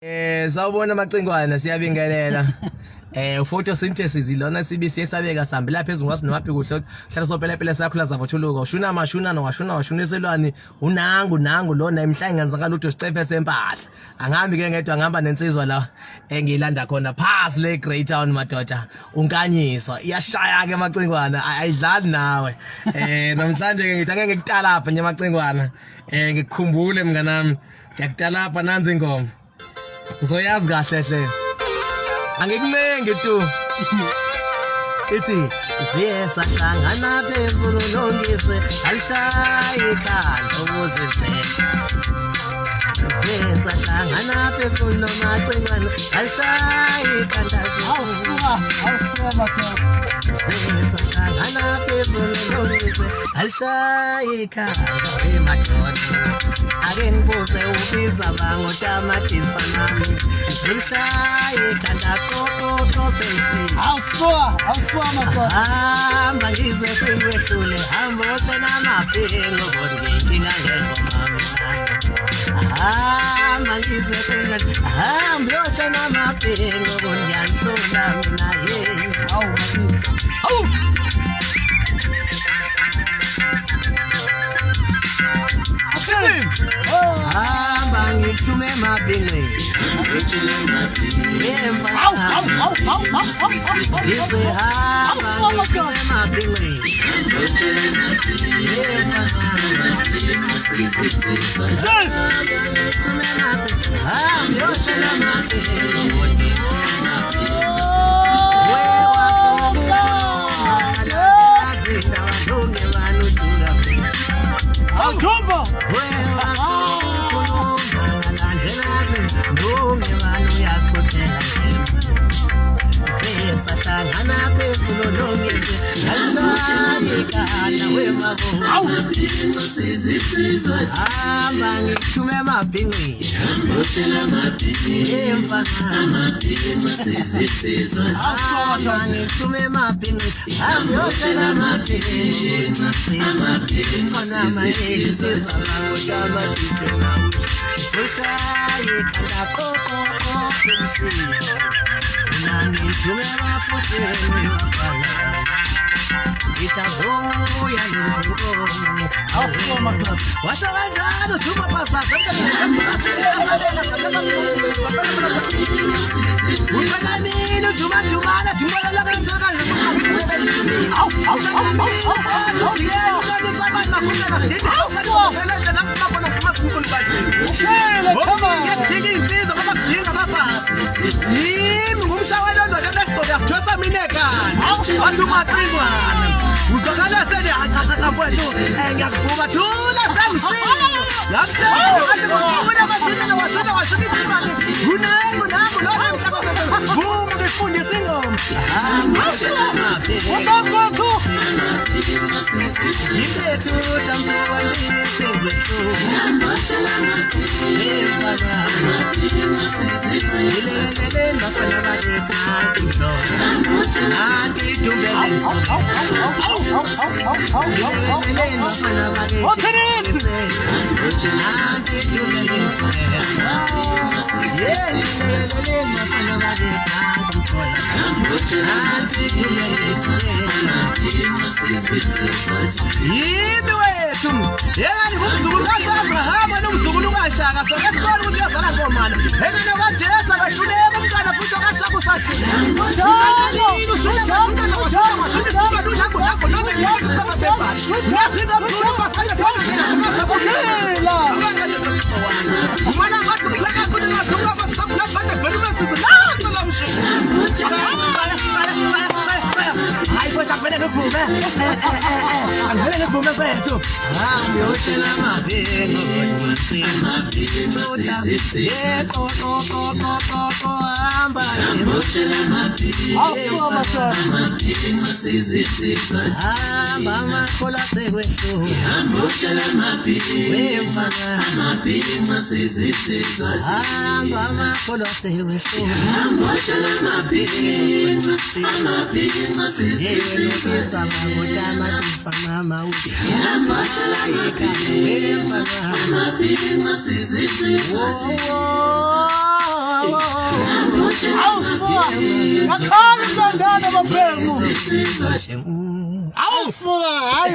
Sawubona macingwana siyabingelela. Photosynthesis ilona sibisi esabeka sihambela phezulu ngasinophi kuhle hlala sophela sakhula zavothuluka ushuna washuniselwani unangu lona emhlangano zakalutho sicephe sempahla angihambi ke ngedwa ngihamba nensizwa la engilanda khona phansi le Great Town madoda unkanyiswa iyashaya ke macingwana ayidlali nawe namhlanje ke ngithi angeke ngikutala lapha nje macingwana ngikukhumbule mnganami ngiyakutala lapha nanzi ingoma uzoyazi kahle hle angikunenge tu ithi siyahlangana phezulu longiswe alishaye ikhanda ukuze siyahlangana phezulu nomacingwana alishaye ikhanda awusuka madoda siyahlangana phezulu longiswe alishaye ikhanda emadoda ake ngibuze ubiza bangotamatisi fanami alishaye ikhanda kokoko senhlini awusuka madoda hamba ngizwe sengiwehlule hamba otshena amaphengo kodwa inkinga ngengoma mina hamba ngizwe sengiwehlule hamba otshena amaphengo kodwa ngiyanhlula mina awu mabisi awu hamba ngithume emabhingweni ngizwe hamba ngithume emabhingweni hamba yoshela amabhingweni awuthumba Sahlangana phezulu longise alishaye wemabo hamba ngithume emabhingweni hamba ngithume emabhingweni hamba yoshela amabhingweni khona manje sizabangotamatisi alishaye ikhanda kokoko senhlini ngithume abafuseni bafana ngithazoya lezinkomo awusuka madoda washo kanjalo thuma pasasa ufananile thumana thumala kanjalo wathi umacingwana uzwakala sele achachaka kwethu ngiyakuvuka thula sengishilo yakutshela washonisa imali unengu bum ngifundisa ingoma wasakwethu yithethu tambuwalisengwethu ilelele bafana bakekakudlo nanti tumbeliso ilelele bafana bakekakudlo nanti tumbeliso ilelele bafana bakekakudlo nanti tumbeliso yimi wethu yengani kumzukulu kaAbrahama nomzukulu kaShaka sokesibona ukuthi uyazala ngomana emene kaJesu akashuleka umntwana futhi akashaka usahlula njalo ushule bashukela washule futhi lunakho nonke nje sababebhala nasinga phuma basayile phela umana ngathi upheka kuthi nasuka basabula bade vele besizwe nanto lamsho hayi futhi akufanele ngivume angivele ngivume mfethu hambi yoshela amabhengo hamba awusuka madoda hamba amakhola sekwehlula wemfana hamba amakhola sekwehlula Akhala mthandana baphemu. Awu Awusuka. Hayi.